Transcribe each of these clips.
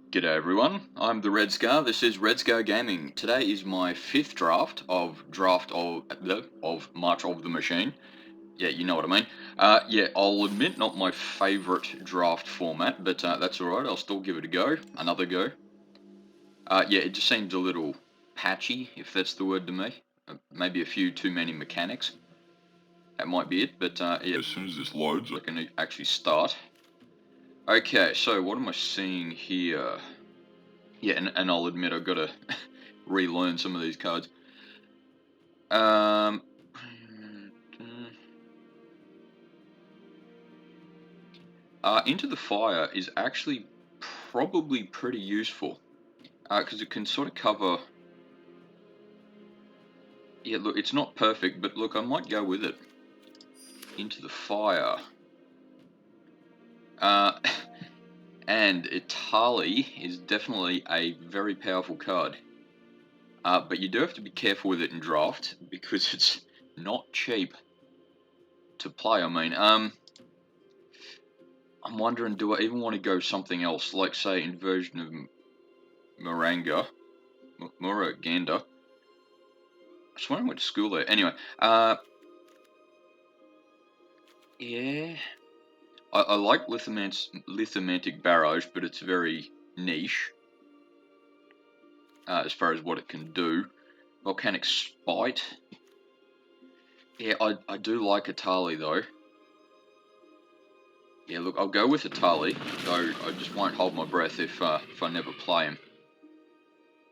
G'day everyone, I'm the Red Scar. This is Red Scar Gaming. Today is my 5th draft of March of the Machine. Yeah, you know what I mean. Yeah, I'll admit not my favourite draft format, but that's alright, I'll still give it a go. Another go. Yeah, it just seems a little patchy, if that's the word to me. Maybe a few too many mechanics. That might be it, but yeah. As soon as this loads, I can actually start. Okay, so what am I seeing here? Yeah, and I'll admit I've got to relearn some of these cards. Into the Fire is actually probably pretty useful because it can sort of cover. Yeah, look, it's not perfect, but look, I might go with it. Into the Fire. And Itali is definitely a very powerful card. But you do have to be careful with it in draft because it's not cheap to play. I mean, I'm wondering, do I even want to go something else, like say Inversion of Muranga? I swear I went to school there. Anyway, yeah. I like Lithomantic Barrage, but it's very niche as far as what it can do. Volcanic Spite. Yeah, I do like Atali though. Yeah, look, I'll go with Atali, though I just won't hold my breath if I never play him.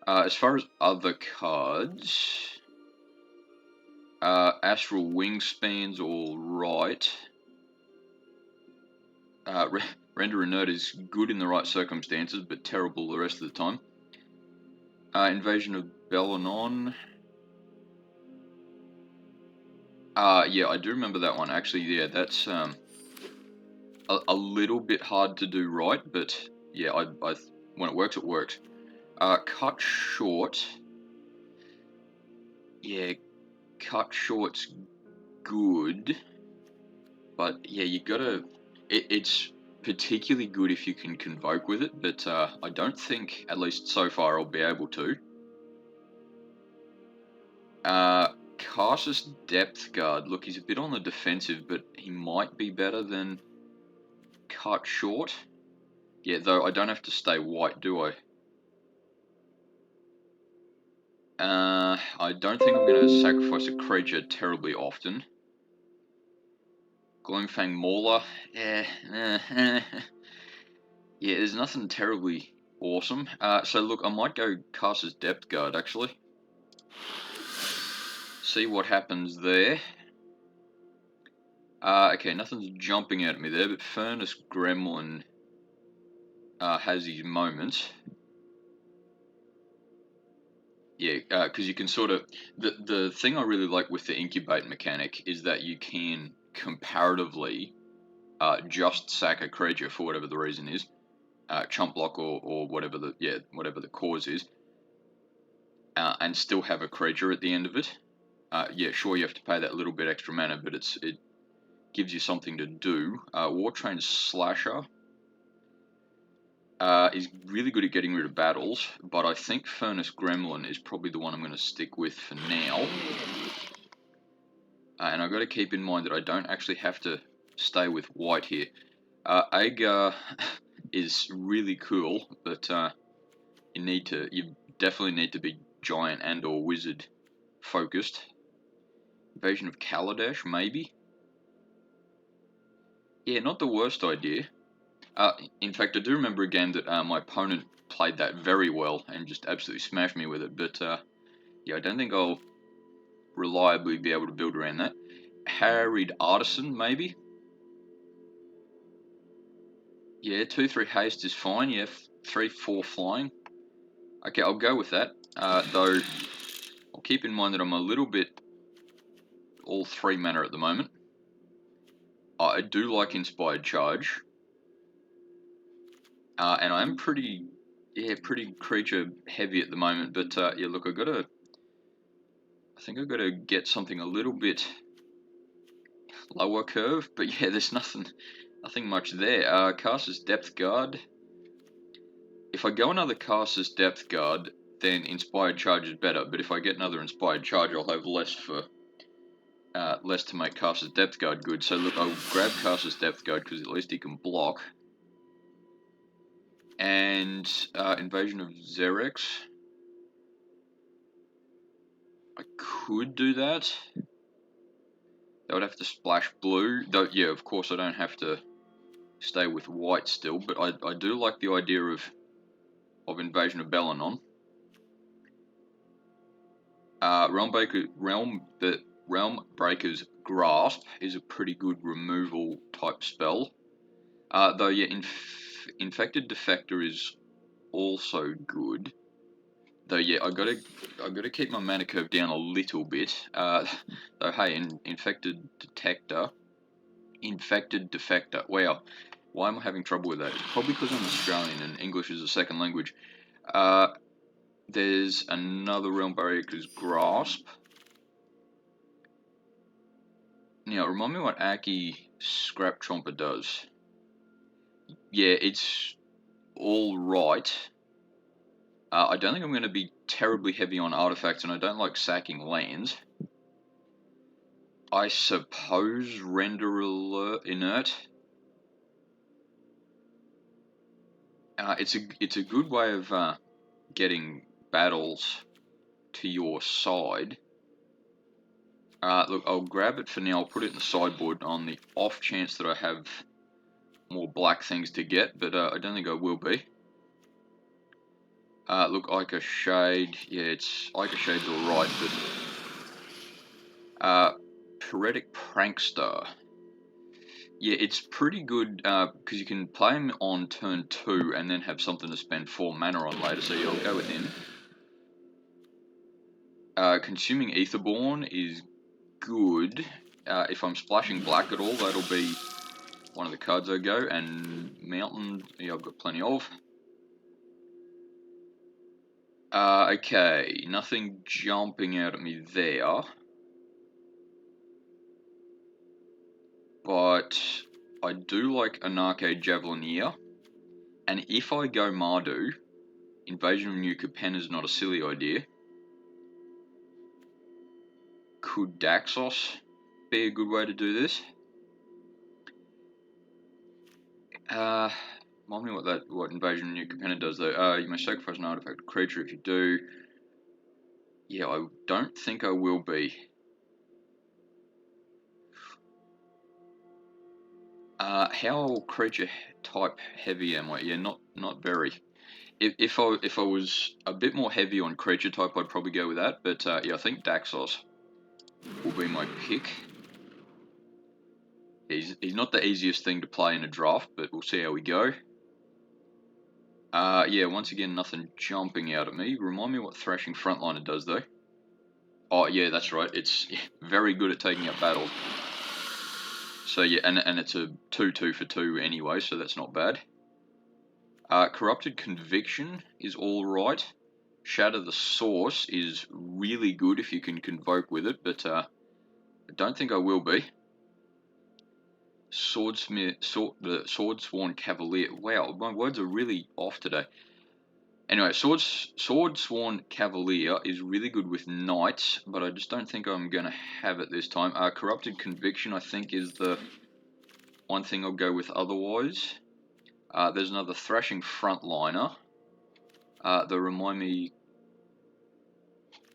As far as other cards, Astral Wingspan's all right. Render Inert is good in the right circumstances, but terrible the rest of the time. Invasion of Belanon. Yeah, I do remember that one. Actually, yeah, that's a little bit hard to do right, but yeah, when it works, it works. Cut Short. Yeah, Cut Short's good, but yeah, you gotta. It's particularly good if you can convoke with it, but I don't think, at least so far, I'll be able to. Cautious Depth Guard. Look, he's a bit on the defensive, but he might be better than Cut Short. Yeah, though I don't have to stay white, do I? I don't think I'm going to sacrifice a creature terribly often. Gloomfang Mauler. Yeah, there's nothing terribly awesome. So look, I might go Caster's Depth Guard, actually. See what happens there. Okay, nothing's jumping out at me there, but Furnace Gremlin has his moments. Yeah, because you can sort of... The thing I really like with the Incubate mechanic is that you can comparatively just sack a creature for whatever the reason is. Chump block or whatever the cause is. And still have a creature at the end of it. Yeah, sure, you have to pay that little bit extra mana, but it gives you something to do. Wartrain Slasher is really good at getting rid of battles, but I think Furnace Gremlin is probably the one I'm going to stick with for now. And I've got to keep in mind that I don't actually have to stay with white here. Agar is really cool, but you definitely need to be giant and or wizard focused. Invasion of Kaladesh, maybe? Yeah, not the worst idea. In fact, I do remember a game that my opponent played that very well and just absolutely smashed me with it, but yeah, I don't think I'll reliably be able to build around that. Harried Artisan, maybe? Yeah, 2-3 haste is fine, yeah, 3-4 flying. Okay, I'll go with that, though I'll keep in mind that I'm a little bit all 3 mana at the moment. I do like Inspired Charge. And I am pretty creature heavy at the moment, but yeah, look, I think I've got to get something a little bit lower curve, but yeah, there's nothing much there. Caster's Depth Guard. if I go another Caster's Depth Guard, then Inspired Charge is better. But if I get another Inspired Charge, I'll have less to make Caster's Depth Guard good. So look, I'll grab Caster's Depth Guard because at least he can block. And Invasion of Xerix. I could do that. I would have to splash blue. Though, yeah, of course I don't have to stay with white still, but I do like the idea of Invasion of Belanon. Realm Breaker's Grasp is a pretty good removal type spell. Though, yeah, Infected Defector is also good. Though, yeah, I gotta keep my mana curve down a little bit. Though, hey, Infected Defector. Wow, why am I having trouble with that? It's probably because I'm Australian and English is a second language. There's another Realm Breaker's Grasp. Now, remind me what Aki Scrap Tromper does. Yeah, it's alright. I don't think I'm going to be terribly heavy on artifacts, and I don't like sacking lands. I suppose Render Inert. It's a good way of getting battles to your side. Look, I'll grab it for now. I'll put it in the sideboard on the off chance that I have more black things to get, but I don't think I will be. Look, Ica Shade. Yeah, Ica Shade's alright, but Paretic Prankster. Yeah, it's pretty good because you can play him on turn 2 and then have something to spend 4 mana on later, so yeah, I'll go with him. Consuming Aetherborn is good. If I'm splashing black at all, that'll be one of the cards I go, and Mountain, yeah, I've got plenty of. Okay, nothing jumping out at me there. But I do like Anarche Javelineer, and if I go Mardu, Invasion of New Capenna is not a silly idea. Could Daxos be a good way to do this? Remind me what Invasion of New Capenna does though. You may sacrifice an artifact creature if you do. Yeah, I don't think I will be. How creature type heavy am I? Yeah, not very. If I was a bit more heavy on creature type, I'd probably go with that. But yeah, I think Daxos will be my pick. He's not the easiest thing to play in a draft, but we'll see how we go. Yeah, once again, nothing jumping out at me. Remind me what Thrashing Frontliner does, though. Oh, yeah, that's right. It's very good at taking up battle. So, yeah, and it's a 2/2 for 2 anyway, so that's not bad. Corrupted Conviction is alright. Shatter the Source is really good if you can convoke with it, but I don't think I will be. The Swordsworn Cavalier. Wow, my words are really off today. Anyway, Swordsworn Cavalier is really good with knights, but I just don't think I'm going to have it this time. Corrupted Conviction, I think, is the one thing I'll go with otherwise. There's another Thrashing Frontliner. That remind me...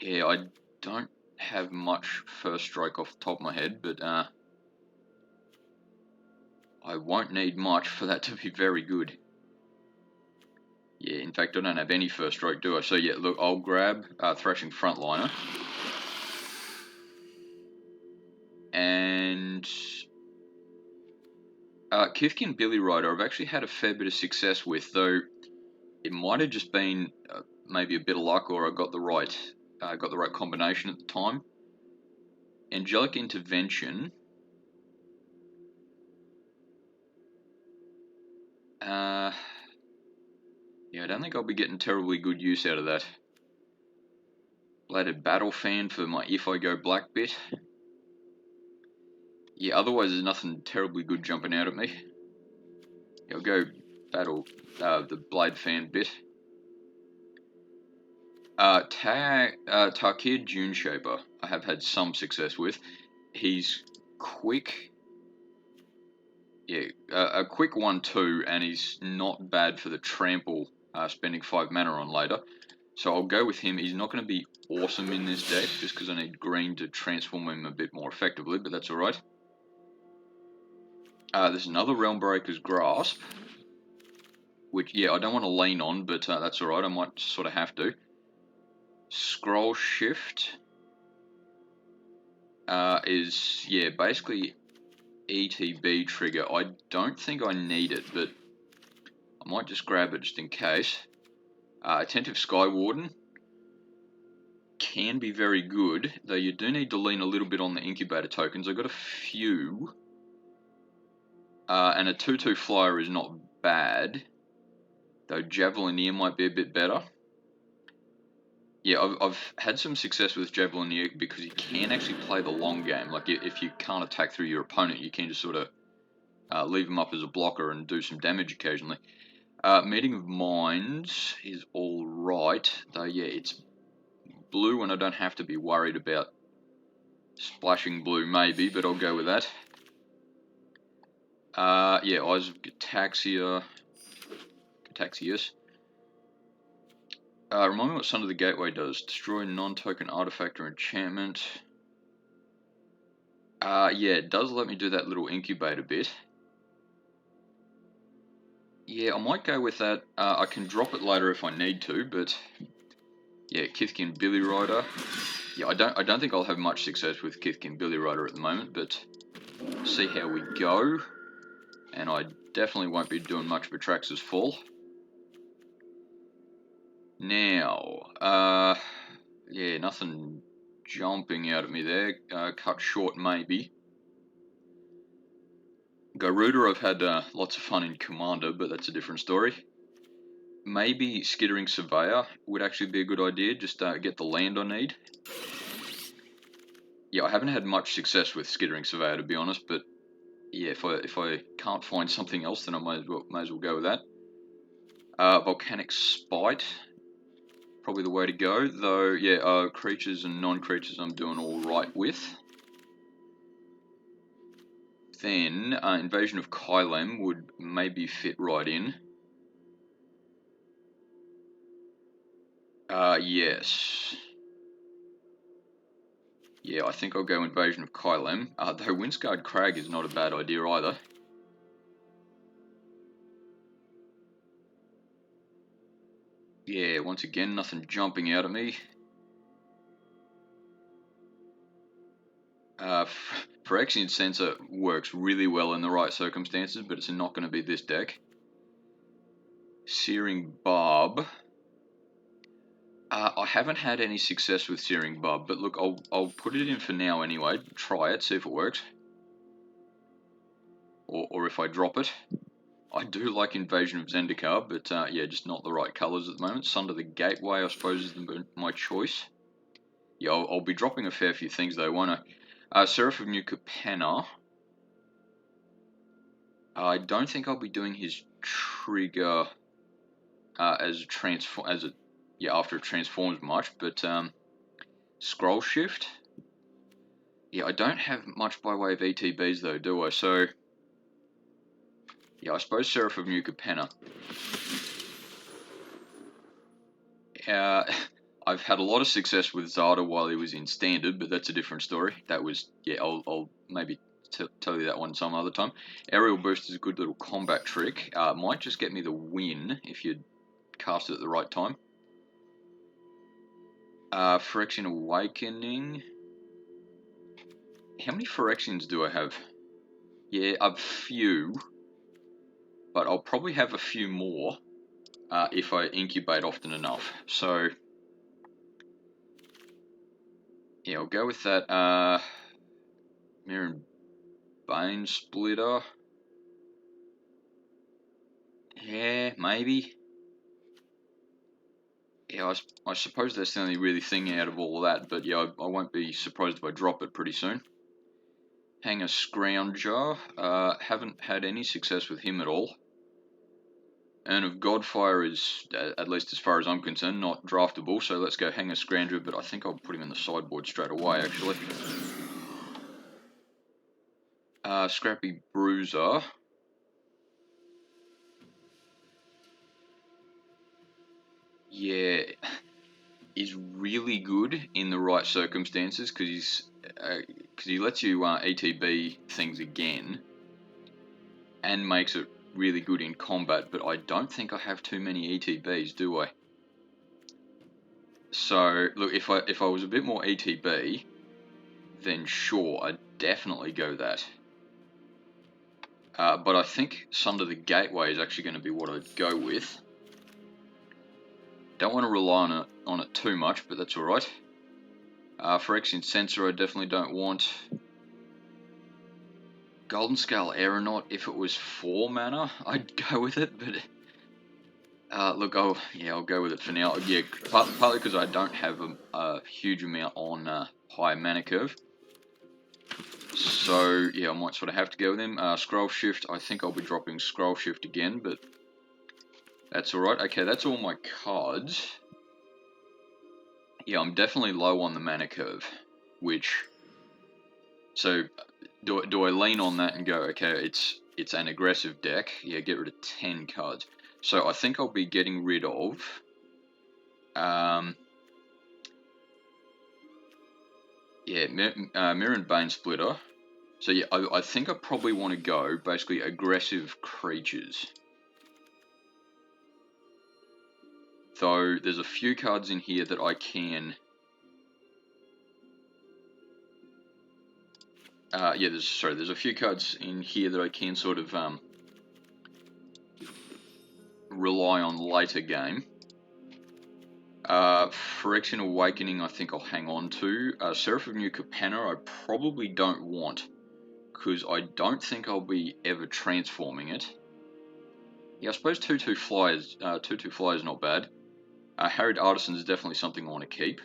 Yeah, I don't have much first strike off the top of my head, but... I won't need much for that to be very good. Yeah, in fact, I don't have any first strike, do I? So yeah, look, I'll grab Thrashing Frontliner. And Kithkin Billy Rider, I've actually had a fair bit of success with, though it might have just been maybe a bit of luck, or I got the right combination at the time. Angelic Intervention. Yeah, I don't think I'll be getting terribly good use out of that. Bladed Battle Fan for my if I go black bit. Yeah, otherwise there's nothing terribly good jumping out at me. Yeah, I'll go battle the Blade Fan bit. Tarkir Dune Shaper, I have had some success with. He's quick. Yeah, a quick 1/2, and he's not bad for the trample, spending 5 mana on later. So I'll go with him. He's not going to be awesome in this deck, just because I need green to transform him a bit more effectively, but that's alright. There's another Realmbreaker's Grasp, which, yeah, I don't want to lean on, but that's alright, I might sort of have to. Scroll Shift is, yeah, basically ETB trigger. I don't think I need it, but I might just grab it just in case. Attentive Skywarden can be very good, though you do need to lean a little bit on the incubator tokens. I've got a few. And a 2/2 flyer is not bad, though Javelineer might be a bit better. Yeah, I've had some success with Javelineer because you can actually play the long game. Like, if you can't attack through your opponent, you can just sort of leave him up as a blocker and do some damage occasionally. Meeting of Minds is alright, though yeah, it's blue and I don't have to be worried about splashing blue maybe, but I'll go with that. Yeah, Eyes of Gataxius. Remind me what Son of the Gateway does. Destroy non-token artifact or enchantment. Yeah, it does let me do that little incubator bit. Yeah, I might go with that. I can drop it later if I need to, but yeah, Kithkin Billy Rider. Yeah, I don't think I'll have much success with Kithkin Billy Rider at the moment, but see how we go. And I definitely won't be doing much of Atrax's Fall. Now, yeah, nothing jumping out at me there. Cut short maybe. Garuda, I've had lots of fun in Commander, but that's a different story. Maybe Skittering Surveyor would actually be a good idea, just get the land I need. Yeah, I haven't had much success with Skittering Surveyor, to be honest, but yeah, if I can't find something else, then I may as well go with that. Volcanic Spite, probably the way to go, though, yeah, creatures and non-creatures I'm doing alright with. Then, Invasion of Kylem would maybe fit right in. Yes. Yeah, I think I'll go Invasion of Kylem, though Windscarred Crag is not a bad idea either. Yeah, once again, nothing jumping out at me. Phyrexian Sensor works really well in the right circumstances, but it's not going to be this deck. Searing Barb. I haven't had any success with Searing Barb, but look, I'll put it in for now anyway. Try it, see if it works. Or if I drop it. I do like Invasion of Zendikar, but yeah, just not the right colours at the moment. Son of the Gateway, I suppose, is my choice. Yeah, I'll be dropping a fair few things though, won't I? Seraph of New Capenna. I don't think I'll be doing his trigger after it transforms much, but Scroll Shift. Yeah, I don't have much by way of ETBs though, do I? So yeah, I suppose Seraph of New Capenna. I've had a lot of success with Zada while he was in Standard, but that's a different story. That was, yeah, I'll maybe tell you that one some other time. Aerial Boost is a good little combat trick. Might just get me the win if you cast it at the right time. Phyrexian Awakening. How many Phyrexians do I have? Yeah, a few. But I'll probably have a few more if I incubate often enough. So yeah, I'll go with that. Mirror and Bane Splitter. Yeah, maybe. Yeah, I suppose that's the only really thing out of all of that, but yeah, I won't be surprised if I drop it pretty soon. Hanger Scrounger. Haven't had any success with him at all. Urn of Godfire is, at least as far as I'm concerned, not draftable, so let's go Hanger Scrounger, but I think I'll put him in the sideboard straight away, actually. Scrappy Bruiser. Yeah, is really good in the right circumstances because he lets you ETB things again and makes it really good in combat, but I don't think I have too many ETBs, do I? So look, if I was a bit more ETB, then sure, I'd definitely go that. But I think Sunder the Gateway is actually going to be what I'd go with. Don't want to rely on it too much, but that's alright. Phyrexian Incensor I definitely don't want. Golden Scale Aeronaut, if it was 4 mana, I'd go with it, but look, I'll go with it for now. Yeah, partly because I don't have a huge amount on high mana curve. So, yeah, I might sort of have to go with him. Scroll Shift, I think I'll be dropping Scroll Shift again, but that's alright. Okay, that's all my cards. Yeah, I'm definitely low on the mana curve, which... So, do I lean on that and go, okay, it's an aggressive deck, yeah, get rid of 10 cards. So I think I'll be getting rid of... Mirror and Bane Splitter. So yeah, I think I probably want to go, basically, aggressive creatures. Though, there's a few cards in here that I can... there's a few cards in here that I can sort of rely on later game. Phyrexian Awakening I think I'll hang on to. Seraph of New Capenna I probably don't want, because I don't think I'll be ever transforming it. Yeah, I suppose 2/2 fly is not bad. Harried Artisan is definitely something I want to keep.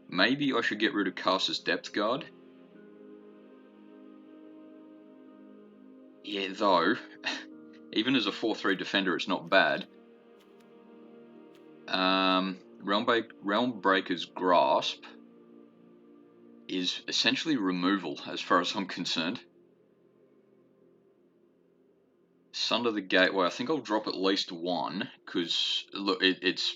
Maybe I should get rid of Caster's Depth Guard. Yeah, though, even as a 4/3 defender, it's not bad. Realmbreaker's Grasp is essentially removal, as far as I'm concerned. Sunder the Gateway, I think I'll drop at least one, because, look, it's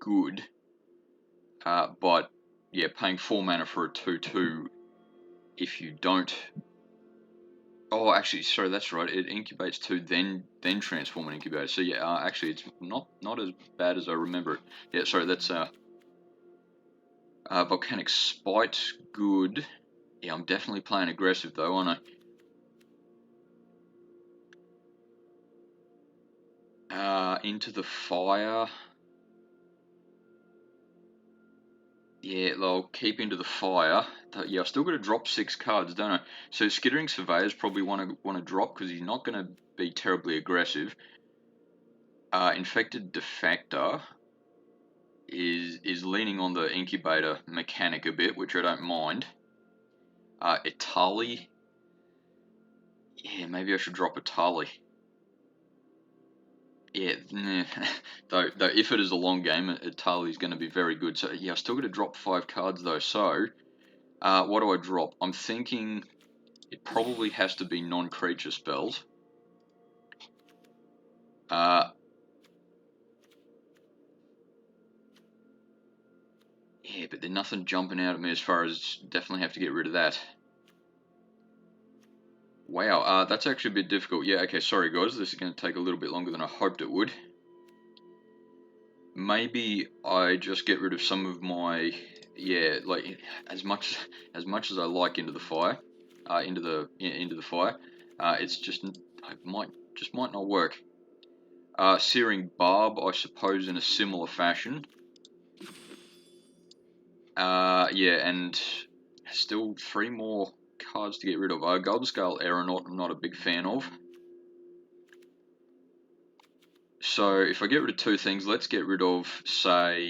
good. But, yeah, paying 4 mana for a 2/2, if you don't... Oh, actually, sorry, that's right. It incubates 2, then transform and incubate. So yeah, actually, it's not as bad as I remember it. Yeah, sorry, that's Volcanic Spite, good. Yeah, I'm definitely playing aggressive though, aren't I? Into the Fire. Yeah, I'll keep Into the Fire. Yeah, I've still got to drop 6 cards, don't I? So Skittering Surveyors probably want to drop because he's not going to be terribly aggressive. Infected Defector is leaning on the incubator mechanic a bit, which I don't mind. Itali. Yeah, maybe I should drop Itali. Yeah, though if it is a long game, Itali is going to be very good. So yeah, I still got to drop 5 cards though. So what do I drop? I'm thinking it probably has to be non-creature spells. Yeah, but there's nothing jumping out at me as far as definitely have to get rid of that. Wow, that's actually a bit difficult. Yeah, okay, sorry guys, this is going to take a little bit longer than I hoped it would. Maybe I just get rid of some of my, yeah, like as much as I like Into the Fire, into the Fire, it's just might not work. Searing Barb, I suppose, in a similar fashion. Yeah, and still 3 more cards to get rid of. Golden Scale Aeronaut, I'm not a big fan of. So if I get rid of 2 things, let's get rid of, say,